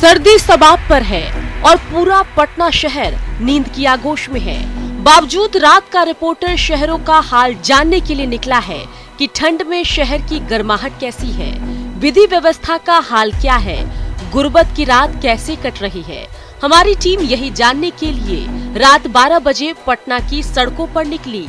सर्दी सबाब पर है और पूरा पटना शहर नींद की आगोश में है। बावजूद रात का रिपोर्टर शहरों का हाल जानने के लिए निकला है कि ठंड में शहर की गर्माहट कैसी है, विधि व्यवस्था का हाल क्या है, गुर्बत की रात कैसे कट रही है। हमारी टीम यही जानने के लिए रात 12 बजे पटना की सड़कों पर निकली।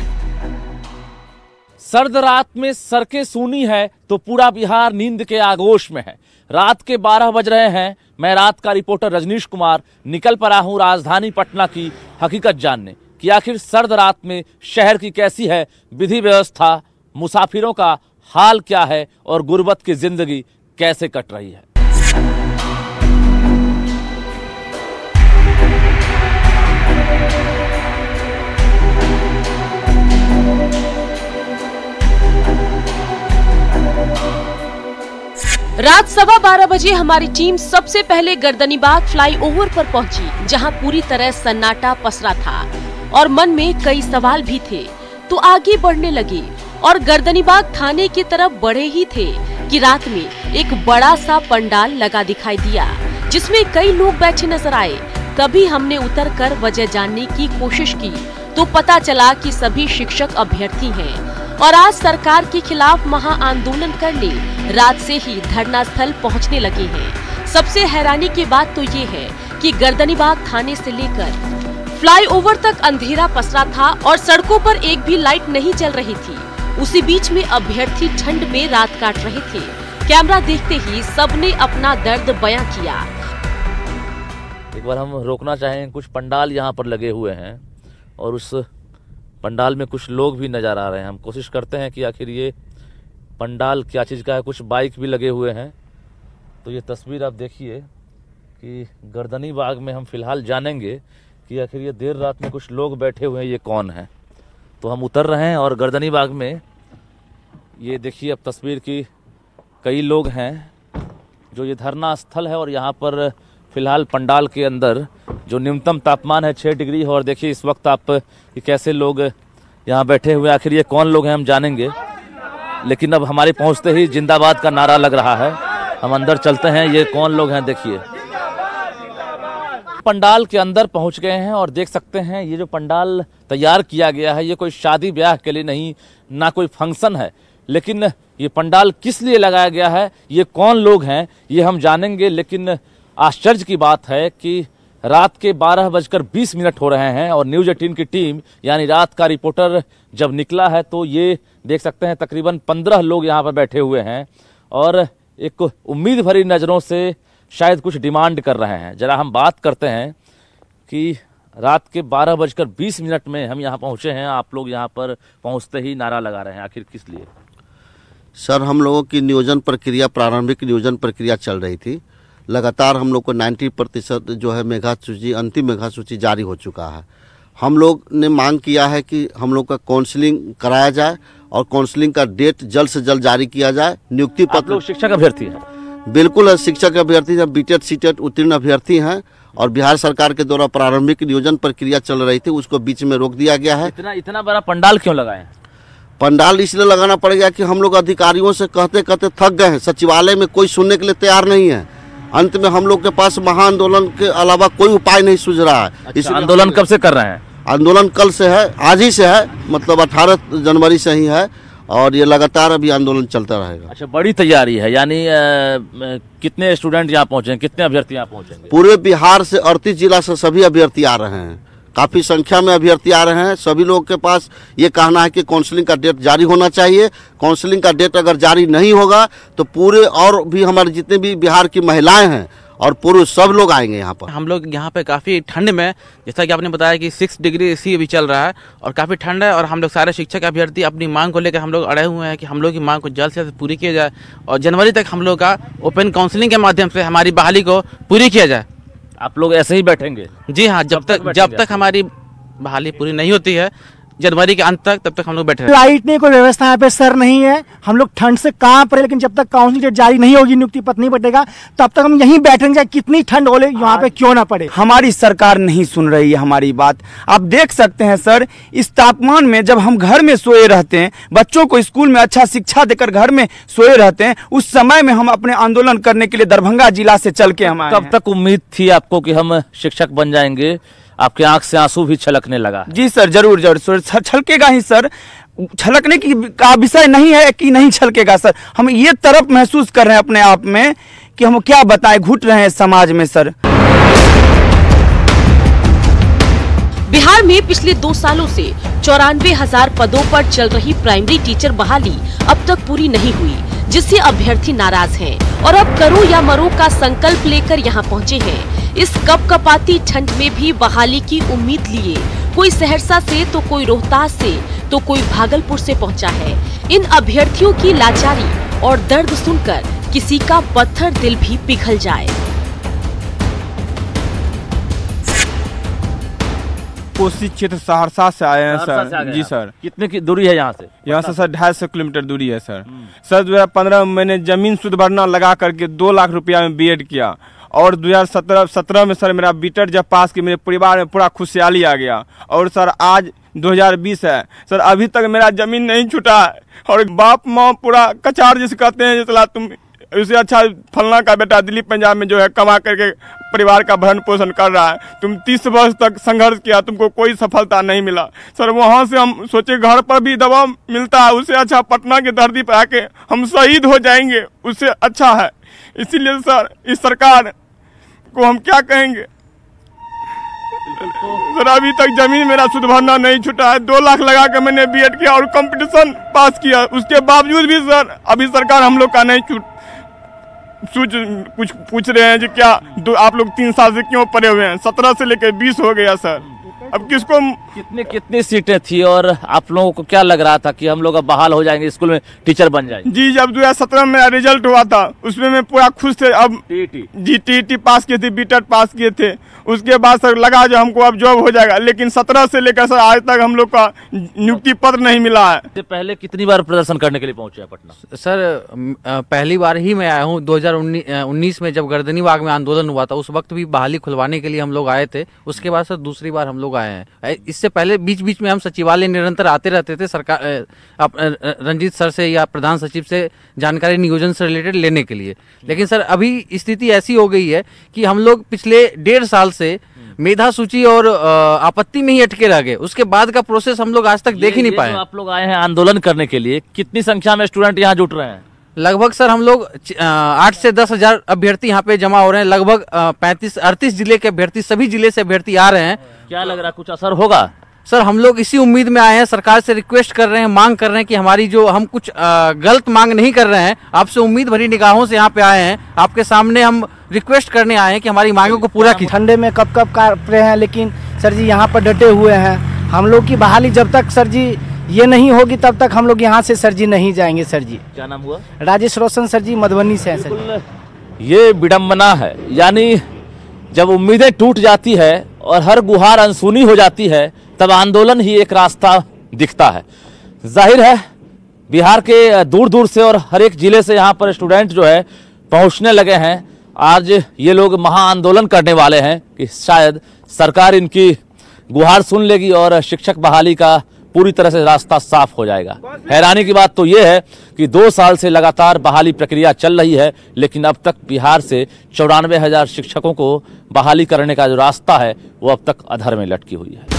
सर्द रात में सड़कें सूनी है तो पूरा बिहार नींद के आगोश में है। रात के 12 बज रहे हैं। मैं रात का रिपोर्टर रजनीश कुमार निकल पड़ा हूं राजधानी पटना की हकीकत जानने कि आखिर सर्द रात में शहर की कैसी है विधि व्यवस्था, मुसाफिरों का हाल क्या है और गुर्बत की जिंदगी कैसे कट रही है। रात 12:15 बजे हमारी टीम सबसे पहले गर्दनीबाग फ्लाईओवर पर पहुंची, जहां पूरी तरह सन्नाटा पसरा था और मन में कई सवाल भी थे। तो आगे बढ़ने लगे और गर्दनीबाग थाने की तरफ बढ़े ही थे कि रात में एक बड़ा सा पंडाल लगा दिखाई दिया, जिसमें कई लोग बैठे नजर आए। तभी हमने उतरकर वजह जानने की कोशिश की तो पता चला कि सभी शिक्षक अभ्यर्थी हैं और आज सरकार के खिलाफ महाआंदोलन करने रात से ही धरना स्थल पहुंचने लगे हैं। सबसे हैरानी की बात तो ये है कि गर्दनीबाग थाने से लेकर फ्लाईओवर तक अंधेरा पसरा था और सड़कों पर एक भी लाइट नहीं चल रही थी। उसी बीच में अभ्यर्थी ठंड में रात काट रहे थे। कैमरा देखते ही सबने अपना दर्द बयां किया। एक बार हम रोकना चाहें, कुछ पंडाल यहाँ पर लगे हुए हैं और उस पंडाल में कुछ लोग भी नजर आ रहे हैं। हम कोशिश करते हैं कि आखिर ये पंडाल क्या चीज़ का है। कुछ बाइक भी लगे हुए हैं। तो ये तस्वीर आप देखिए कि गर्दनीबाग में हम फिलहाल जानेंगे कि आखिर ये देर रात में कुछ लोग बैठे हुए हैं, ये कौन है। तो हम उतर रहे हैं और गर्दनीबाग में ये देखिए अब तस्वीर की कई लोग हैं जो ये धरना स्थल है और यहाँ पर फिलहाल पंडाल के अंदर जो न्यूनतम तापमान है 6 डिग्री है। और देखिए इस वक्त आप कि कैसे लोग यहाँ बैठे हुए। आखिर ये कौन लोग हैं हम जानेंगे, लेकिन अब हमारे पहुँचते ही जिंदाबाद का नारा लग रहा है। हम अंदर चलते हैं, ये कौन लोग हैं देखिए। पंडाल के अंदर पहुंच गए हैं और देख सकते हैं ये जो पंडाल तैयार किया गया है ये कोई शादी ब्याह के लिए नहीं, ना कोई फंक्शन है, लेकिन ये पंडाल किस लिए लगाया गया है, ये कौन लोग हैं ये हम जानेंगे। लेकिन आश्चर्य की बात है कि रात के 12:20 हो रहे हैं और न्यूज 18 की टीम यानी रात का रिपोर्टर जब निकला है तो ये देख सकते हैं तकरीबन 15 लोग यहाँ पर बैठे हुए हैं और एक उम्मीद भरी नज़रों से शायद कुछ डिमांड कर रहे हैं। जरा हम बात करते हैं कि रात के 12:20 में हम यहाँ पहुँचे हैं, आप लोग यहाँ पर पहुँचते ही नारा लगा रहे हैं, आखिर किस लिए? सर, हम लोगों की नियोजन प्रक्रिया, प्रारंभिक नियोजन प्रक्रिया चल रही थी। लगातार हम लोग को 90% जो है मेधा सूची, अंतिम मेधा सूची जारी हो चुका है। हम लोग ने मांग किया है कि हम लोग का काउंसलिंग कराया जाए और काउंसलिंग का डेट जल्द से जल्द जारी किया जाए। नियुक्ति पत्र। लोग शिक्षक अभ्यर्थी हैं? बिल्कुल शिक्षक अभ्यर्थी हैं, बीटेड सीटेड उत्तीर्ण अभ्यर्थी हैं और बिहार सरकार के द्वारा प्रारंभिक नियोजन प्रक्रिया चल रही थी, उसको बीच में रोक दिया गया है। इतना बड़ा पंडाल क्यों लगाए? पंडाल इसलिए लगाना पड़ेगा कि हम लोग अधिकारियों से कहते कहते थक गए हैं। सचिवालय में कोई सुनने के लिए तैयार नहीं है। अंत में हम लोग के पास महाआंदोलन के अलावा कोई उपाय नहीं सूझ रहा है। अच्छा, आंदोलन कब से कर रहे हैं? आंदोलन कल से है, आज ही से है, मतलब 18 जनवरी से ही है और ये लगातार अभी आंदोलन चलता रहेगा। अच्छा, बड़ी तैयारी है, यानी कितने स्टूडेंट यहाँ पहुँचे, कितने अभ्यर्थी यहाँ पहुँचेंगे? पूरे बिहार से 38 जिला से सभी अभ्यर्थी आ रहे हैं। काफ़ी संख्या में अभ्यर्थी आ रहे हैं। सभी लोगों के पास ये कहना है कि काउंसलिंग का डेट जारी होना चाहिए। काउंसलिंग का डेट अगर जारी नहीं होगा तो पूरे और भी हमारे जितने भी बिहार की महिलाएं हैं और पुरुष सब लोग आएंगे यहाँ पर। हम लोग यहाँ पे काफ़ी ठंड में, जैसा कि आपने बताया कि 6 डिग्री सी भी चल रहा है और काफ़ी ठंड है और हम लोग सारे शिक्षक अभ्यर्थी अपनी मांग को लेकर हम लोग अड़े हुए हैं कि हम लोग की मांग को जल्द से जल्द पूरी किया जाए और जनवरी तक हम लोग का ओपन काउंसलिंग के माध्यम से हमारी बहाली को पूरी किया जाए। आप लोग ऐसे ही बैठेंगे? जी हाँ, जब तक हमारी बहाली पूरी नहीं होती है जनवरी के अंत तक, तब तक हम लोग बैठे। लाइट नहीं, कोई व्यवस्था यहाँ पे सर नहीं है। हम लोग ठंड से कहाँ पर, लेकिन जब तक काउंसिल डेट जारी नहीं होगी, नियुक्ति पत्र नहीं बटेगा, तब तक हम यहीं बैठेंगे, चाहे कितनी ठंड हो ले, यहाँ पे क्यों ना पड़े। हमारी सरकार नहीं सुन रही है हमारी बात। आप देख सकते हैं सर, इस तापमान में जब हम घर में सोए रहते हैं, बच्चों को स्कूल में अच्छा शिक्षा देकर घर में सोए रहते हैं, उस समय में हम अपने आंदोलन करने के लिए दरभंगा जिला से चल के हम आए। कब तक उम्मीद थी आपको कि हम शिक्षक बन जाएंगे? आपके आंख से आंसू भी छलकने लगा। जी सर, जरूर जरूर छलकेगा ही सर। छलकने की का विषय नहीं है कि नहीं छलकेगा सर। हम ये तरफ महसूस कर रहे हैं अपने आप में कि हम क्या बताएं, घुट रहे हैं समाज में सर। बिहार में पिछले 2 सालों से 94,000 पदों पर चल रही प्राइमरी टीचर बहाली अब तक पूरी नहीं हुई, जिससे अभ्यर्थी नाराज हैं और अब करो या मरो का संकल्प लेकर यहां पहुंचे हैं। इस कपकपाती ठंड में भी बहाली की उम्मीद लिए कोई सहरसा से, तो कोई रोहतास से, तो कोई भागलपुर से पहुंचा है। इन अभ्यर्थियों की लाचारी और दर्द सुनकर किसी का पत्थर दिल भी पिघल जाए। कोसी क्षेत्र सहरसा से आए हैं सर। जी सर। कितने की दूरी है यहाँ से? यहाँ से सर 250 किलोमीटर दूरी है सर। सर 2015 में मैंने जमीन शुद्ध भरना लगा करके 2 लाख रुपया में बीएड किया, और 2017 में सर मेरा बीटेड जब पास की, मेरे परिवार में पूरा खुशहाली आ गया। और सर आज 2020 है सर, अभी तक मेरा जमीन नहीं छूटा है, और बाप माँ पूरा कचार जिसे कहते हैं, चला तुम उससे अच्छा फलना का बेटा दिल्ली पंजाब में जो है कमा करके परिवार का भरण पोषण कर रहा है। तुम 30 वर्ष तक संघर्ष किया, तुमको कोई सफलता नहीं मिला सर। वहाँ से हम सोचे घर पर भी दबाव मिलता है, उससे अच्छा पटना की धरती पर आके हम शहीद हो जाएंगे, उससे अच्छा है। इसीलिए सर इस सरकार को हम क्या कहेंगे सर, अभी तक जमीन मेरा शुद्ध भरना नहीं छूटा है। 2 लाख लगा के मैंने बीएड किया और कंपटीशन पास किया, उसके बावजूद भी सर अभी सरकार हम लोग का नहीं कुछ पूछ रहे हैं कि क्या आप लोग 3 साल से क्यों पड़े हुए हैं? 17 से लेकर 20 हो गया सर। अब किसको कितनी सीटें थी और आप लोगों को क्या लग रहा था कि हम लोग अब बहाल हो जाएंगे, स्कूल में टीचर बन जाएंगे? जी, जब 2017 में मेरा रिजल्ट हुआ था उसमें मैं पूरा खुश थे। अब टीईटी पास किए थे, बीटेड पास किए थे, उसके बाद सर लगा जो हमको अब जॉब हो जाएगा, लेकिन 17 से लेकर सर आज तक हम लोग का नियुक्ति पत्र नहीं मिला है। इससे पहले कितनी बार प्रदर्शन करने के लिए पहुंचे पटना? सर पहली बार ही मैं आया हूँ। 2019 में जब गर्दनी बाग में आंदोलन हुआ था, उस वक्त भी बहाली खुलवाने के लिए हम लोग आए थे। उसके बाद सर दूसरी बार हम लोग आए हैं। इससे पहले बीच बीच में हम सचिवालय निरंतर आते रहते थे, सरकार रंजीत सर से या प्रधान सचिव से जानकारी नियोजन से रिलेटेड लेने के लिए। लेकिन सर अभी स्थिति ऐसी हो गई है कि हम लोग पिछले 1.5 साल से मेधा सूची और आपत्ति में ही अटके रह गए। उसके बाद का प्रोसेस हम लोग आज तक देख ही नहीं पाए। आप लोग आए हैं आंदोलन करने के लिए, कितनी संख्या में स्टूडेंट यहाँ जुट रहे हैं? लगभग सर हम लोग 8 से 10 हजार अभ्यर्थी यहाँ पे जमा हो रहे हैं। लगभग 35-38 जिले के अभ्यर्थी, सभी जिले से अभ्यर्थी आ रहे हैं। क्या लग रहा है, कुछ असर होगा? सर हम लोग इसी उम्मीद में आए हैं, सरकार से रिक्वेस्ट कर रहे हैं, मांग कर रहे हैं कि हमारी जो, हम कुछ गलत मांग नहीं कर रहे हैं, आपसे उम्मीद भरी निगाहों से यहाँ पे आए हैं। आपके सामने हम रिक्वेस्ट करने आए हैं कि हमारी मांगों को पूरा कीजिए। ठंडे में कब काट रहे हैं, लेकिन सर जी यहाँ पर डटे हुए हैं। हम लोग की बहाली जब तक सर जी ये नहीं होगी तब तक हम लोग यहाँ से सर जी नहीं जाएंगे। सर जी क्या नाम हुआ? राजेश रोशन सर जी, मधुबनी से हैं सर। ये विडम्बना है, यानी जब उम्मीदें टूट जाती है और हर गुहार अनसुनी हो जाती है, तब आंदोलन ही एक रास्ता दिखता है। जाहिर है बिहार के दूर दूर से और हर एक जिले से यहाँ पर स्टूडेंट जो है पहुँचने लगे हैं। आज ये लोग महाआंदोलन करने वाले हैं कि शायद सरकार इनकी गुहार सुन लेगी और शिक्षक बहाली का पूरी तरह से रास्ता साफ हो जाएगा। हैरानी की बात तो यह है कि 2 साल से लगातार बहाली प्रक्रिया चल रही है, लेकिन अब तक बिहार से 94,000 शिक्षकों को बहाली करने का जो रास्ता है वो अब तक अधर में लटकी हुई है।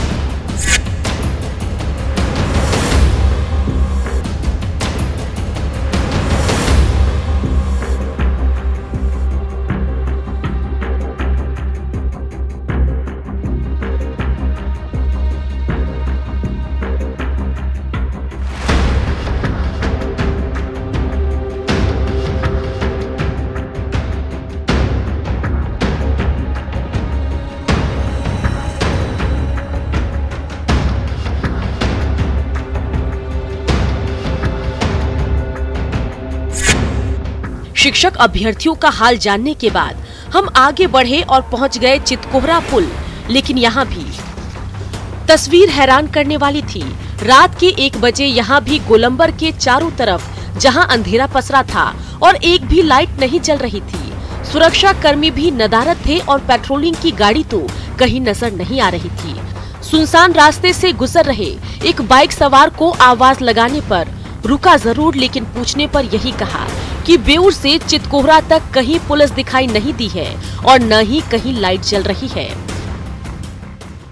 शिक्षक अभ्यर्थियों का हाल जानने के बाद हम आगे बढ़े और पहुंच गए चितकोहरा पुल, लेकिन यहाँ भी तस्वीर हैरान करने वाली थी। रात के 1 बजे यहाँ भी गोलंबर के चारों तरफ जहाँ अंधेरा पसरा था और एक भी लाइट नहीं जल रही थी। सुरक्षा कर्मी भी नदारद थे और पेट्रोलिंग की गाड़ी तो कहीं नजर नहीं आ रही थी। सुनसान रास्ते से गुजर रहे एक बाइक सवार को आवाज लगाने पर रुका जरूर, लेकिन पूछने पर यही कहा कि बेऊर से चितकोहरा तक कहीं पुलिस दिखाई नहीं दी है और न ही कहीं लाइट जल रही है।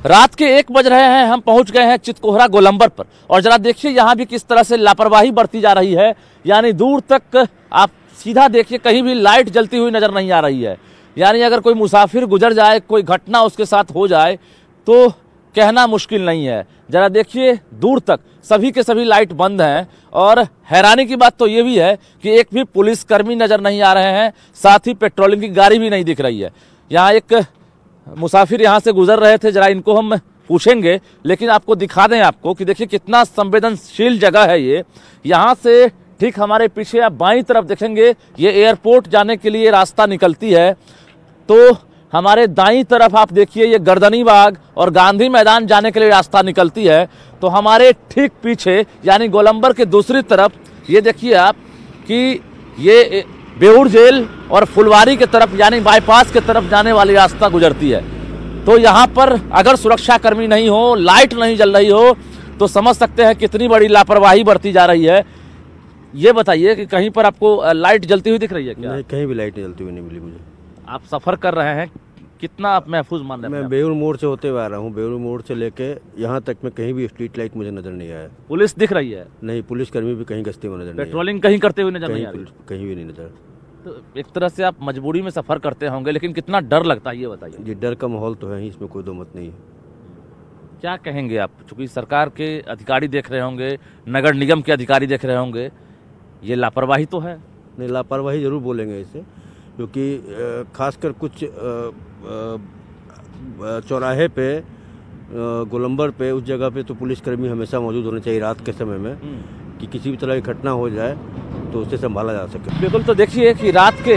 रात के 1 बज रहे हैं, हम पहुंच गए हैं चितकोहरा गोलंबर पर और जरा देखिए यहाँ भी किस तरह से लापरवाही बरती जा रही है। यानी दूर तक आप सीधा देखिए, कहीं भी लाइट जलती हुई नजर नहीं आ रही है। यानी अगर कोई मुसाफिर गुजर जाए, कोई घटना उसके साथ हो जाए तो कहना मुश्किल नहीं है। जरा देखिए दूर तक सभी के सभी लाइट बंद हैं और हैरानी की बात तो ये भी है कि एक भी पुलिसकर्मी नजर नहीं आ रहे हैं, साथ ही पेट्रोलिंग की गाड़ी भी नहीं दिख रही है। यहाँ एक मुसाफिर यहाँ से गुजर रहे थे, जरा इनको हम पूछेंगे, लेकिन आपको दिखा दें आपको कि देखिए कितना संवेदनशील जगह है ये। यहाँ से ठीक हमारे पीछे आप बाईं तरफ देखेंगे, ये एयरपोर्ट जाने के लिए रास्ता निकलती है। तो हमारे दाईं तरफ आप देखिए ये गर्दनी बाग और गांधी मैदान जाने के लिए रास्ता निकलती है। तो हमारे ठीक पीछे यानी गोलंबर के दूसरी तरफ ये देखिए आप कि ये बेऊर जेल और फुलवारी के तरफ यानी बाईपास के तरफ जाने वाली रास्ता गुजरती है। तो यहाँ पर अगर सुरक्षा कर्मी नहीं हो, लाइट नहीं जल रही हो, तो समझ सकते हैं कितनी बड़ी लापरवाही बरती जा रही है। ये बताइए कि कहीं पर आपको लाइट जलती हुई दिख रही है क्या? नहीं, कहीं भी लाइट जलती हुई नहीं मिली मुझे। आप सफर कर रहे हैं, कितना आप महफूज मान रहे हैं? मैं बेऊर मोड़ से होते हुए आ रहा हूँ। बेऊर मोड़ से लेके यहाँ तक में कहीं भी स्ट्रीट लाइट मुझे नजर नहीं आया। पुलिस दिख रही है? नहीं, पुलिस कर्मी भी कहीं गश्ती में नजर नहीं, पेट्रोलिंग कहीं करते हुए नजर नहीं आ रही, कहीं भी नहीं नजर। तो एक तरह से आप मजबूरी में सफर करते होंगे, लेकिन कितना डर लगता है ये बताइए। जी, डर का माहौल तो है ही, इसमें कोई दो मत नहीं है। क्या कहेंगे आप, चूंकि सरकार के अधिकारी देख रहे होंगे, नगर निगम के अधिकारी देख रहे होंगे, ये लापरवाही तो है? नहीं, लापरवाही जरूर बोलेंगे इसे, क्योंकि खासकर कुछ चौराहे पे, गोलंबर पे, उस जगह पे तो पुलिसकर्मी हमेशा मौजूद होने चाहिए रात के समय में, कि किसी भी तरह की घटना हो जाए तो उसे संभाला जा सके। बिल्कुल। तो देखिए कि रात के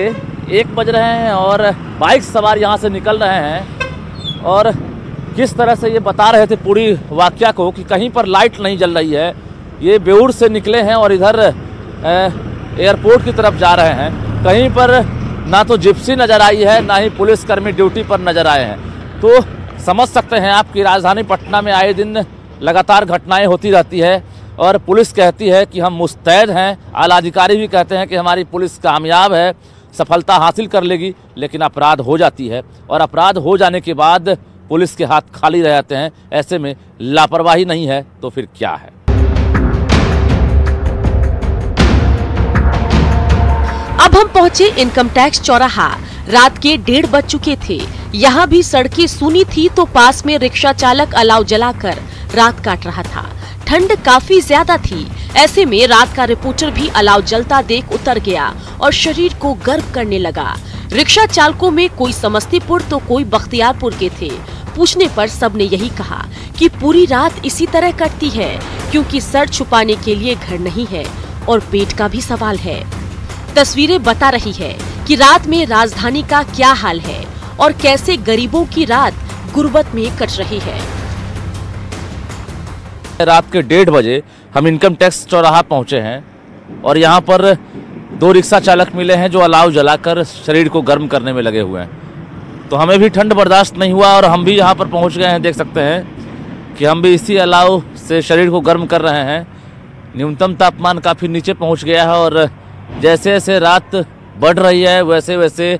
1 बज रहे हैं और बाइक सवार यहाँ से निकल रहे हैं और किस तरह से ये बता रहे थे पूरी वाकया को कि कहीं पर लाइट नहीं जल रही है। ये बेऊर से निकले हैं और इधर एयरपोर्ट की तरफ जा रहे हैं। कहीं पर ना तो जिप्सी नजर आई है, ना ही पुलिसकर्मी ड्यूटी पर नजर आए हैं। तो समझ सकते हैं आप कि राजधानी पटना में आए दिन लगातार घटनाएं होती रहती है और पुलिस कहती है कि हम मुस्तैद हैं, आला अधिकारी भी कहते हैं कि हमारी पुलिस कामयाब है, सफलता हासिल कर लेगी, लेकिन अपराध हो जाती है और अपराध हो जाने के बाद पुलिस के हाथ खाली रह जाते हैं। ऐसे में लापरवाही नहीं है तो फिर क्या है? अब हम पहुंचे इनकम टैक्स चौराहा। रात के 1:30 बज चुके थे। यहाँ भी सड़कें सूनी थी तो पास में रिक्शा चालक अलाव जलाकर रात काट रहा था। ठंड काफी ज्यादा थी, ऐसे में रात का रिपोर्टर भी अलाव जलता देख उतर गया और शरीर को गर्म करने लगा। रिक्शा चालकों में कोई समस्तीपुर तो कोई बख्तियारपुर के थे। पूछने पर सबने यही कहा कि पूरी रात इसी तरह कटती है, क्योंकि सर छुपाने के लिए घर नहीं है और पेट का भी सवाल है। तस्वीरें बता रही है कि रात में राजधानी का क्या हाल है और कैसे गरीबों की रात गुर्बत में कट रही है। रात के 1:30 बजे हम इनकम टैक्स चौराहा पहुंचे हैं और यहाँ पर 2 रिक्शा चालक मिले हैं जो अलाव जलाकर शरीर को गर्म करने में लगे हुए हैं। तो हमें भी ठंड बर्दाश्त नहीं हुआ और हम भी यहाँ पर पहुँच गए हैं। देख सकते हैं कि हम भी इसी अलाव से शरीर को गर्म कर रहे हैं। न्यूनतम तापमान काफ़ी नीचे पहुँच गया है और जैसे जैसे रात बढ़ रही है वैसे वैसे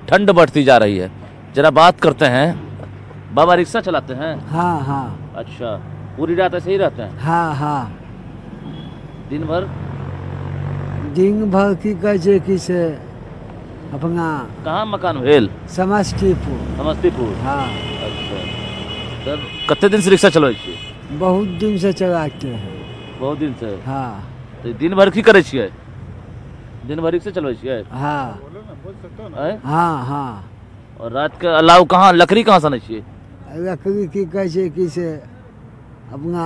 ठंड बढ़ती जा रही है। जरा बात करते हैं। बाबा रिक्शा चलाते हैं? हाँ हाँ। अच्छा, पूरी रात ऐसे ही रहते हैं? हाँ हाँ। दिन भर की कैसे किसे अपना कहाँ मकान भेल? समस्तीपुर। समस्तीपुर? हाँ। अच्छा सर, कितने दिन से रिक्शा चलबै छी? बहुत दिन से चलाते हैं। बहुत दिन से? हाँ। तो दिन भर की करे छियै? दिन भर रिक्शा चलबै छियै? हाँ हाँ हाँ। और रात के अलाव कहाँ लकड़ी कहाँ सनै छियै? लकड़ी की कैसे किसे अपना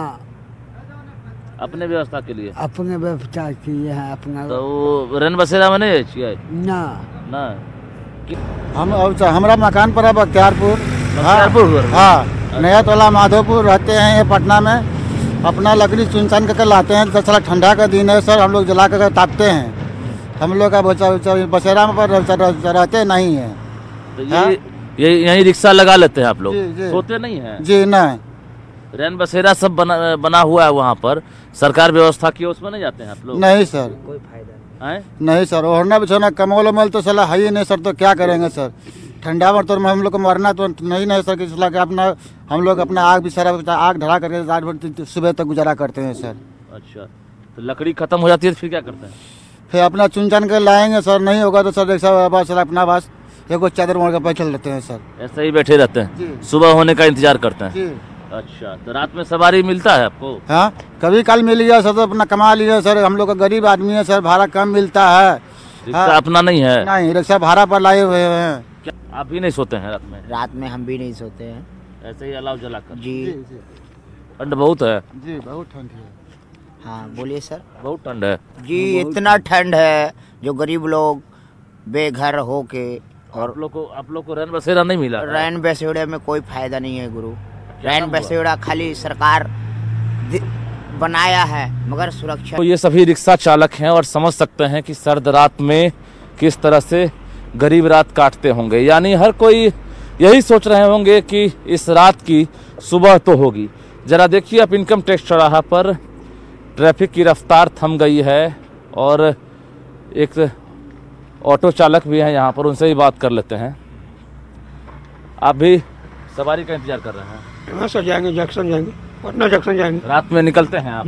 अपने व्यवस्था के लिए? अपने व्यवस्था किए हैं अपना। तो रन बसेरा में नहीं छियै? ना ना। हम हमरा मकान पर बख्तियारपुर। बख्तियारपुर? हाँ। नया टोला माधोपुर रहते हैं ये पटना में। अपना लकड़ी चुन कर लाते हैं। दरअसल ठंडा का दिन है सर, हम लोग जला कर तापते हैं। हम लोग का बसेरा में पर रहते नहीं है। तो ये यही रिक्शा लगा लेते हैं आप लोग? सोते नहीं हैं? जी नहीं। रैन बसेरा सब बना हुआ है वहाँ पर, सरकार व्यवस्था की, उसमें नहीं जाते हैं आप लोग? नहीं सर, कोई फायदा नहीं सर। ओढ़ना बिछोना कमोल उमल तो सला है ही नहीं सर, तो क्या करेंगे सर? ठंडा में तो हम लोग को मरना तो नहीं सर, कि सला अपना हम लोग अपना आग भी सारा आग ढला करके रात भर सुबह तक गुजारा करते हैं सर। अच्छा, तो लकड़ी खत्म हो जाती है तो फिर क्या करते हैं? फिर अपना चुन चान कर लाएंगे सर, नहीं होगा तो सर सर अपना बस एक चादर मोड़ कर बैठे लेते हैं सर। ऐसे ही बैठे रहते हैं, सुबह होने का इंतजार करते हैं? अच्छा, तो रात में सवारी मिलता है आपको? हाँ, कभी कल मिल गया सर तो अपना कमा लिया सर। हम लोग का गरीब आदमी है सर, भाड़ा कम मिलता है। रिक्शा अपना नहीं है? नहीं, रिक्शा भाड़ा पर लाए हुए हैं। क्या आप भी नहीं सोते हैं रात में? रात में हम भी नहीं सोते हैं, ऐसे ही अलाव जलाकर? जी। ठंड बहुत है? जी बहुत ठंड है। हाँ बोलिए सर। बहुत ठंड है जी, इतना ठंड है जो गरीब लोग बेघर होके। और आप लोग को रैन बसेरा नहीं मिला? रैन बसेरा में कोई फायदा नहीं है गुरु। रैन बसेरा खाली सरकार बनाया है मगर सुरक्षा। तो ये सभी रिक्शा चालक हैं और समझ सकते हैं कि सर्द रात में किस तरह से गरीब रात काटते होंगे। यानी हर कोई यही सोच रहे होंगे कि इस रात की सुबह तो होगी। जरा देखिए, अब इनकम टैक्स चौराहा पर ट्रैफिक की रफ्तार थम गई है और एक ऑटो चालक भी हैं यहाँ पर, उनसे ही बात कर लेते हैं। आप भी सवारी का इंतजार कर रहे हैं? हाँ सर, जाएंगे जंक्शन, जाएंगे पटना जंक्शन जाएंगे। रात में निकलते हैं आप?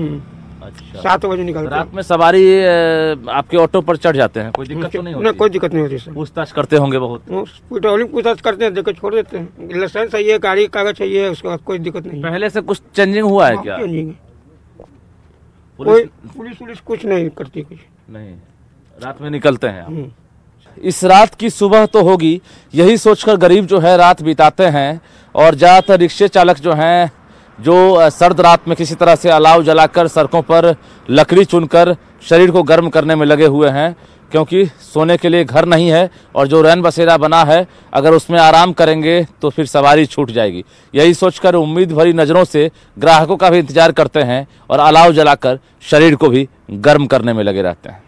अच्छा, 7 बजे निकलते हैं। रात में सवारी आपके ऑटो पर चढ़ जाते हैं, कोई दिक्कत तो नहीं होती? कोई दिक्कत नहीं होती सर। पूछताछ करते होंगे बहुत? पेट्रोलिंग पूछताछ करते हैं, देखो छोड़ देते हैं। लाइसेंस चाहिए, गाड़ी कागज चाहिए, उसके बाद कोई दिक्कत नहीं। पहले से कुछ चेंजिंग हुआ है क्या? पुलिस कुछ नहीं करती, कुछ नहीं। रात में निकलते हैं आप? इस रात की सुबह तो होगी, यही सोचकर गरीब जो है रात बिताते हैं। और ज़्यादातर रिक्शे चालक जो हैं, जो सर्द रात में किसी तरह से अलाव जलाकर सड़कों पर लकड़ी चुनकर शरीर को गर्म करने में लगे हुए हैं, क्योंकि सोने के लिए घर नहीं है। और जो रैन बसेरा बना है, अगर उसमें आराम करेंगे तो फिर सवारी छूट जाएगी। यही सोचकर उम्मीद भरी नज़रों से ग्राहकों का भी इंतजार करते हैं और अलाव जलाकर शरीर को भी गर्म करने में लगे रहते हैं।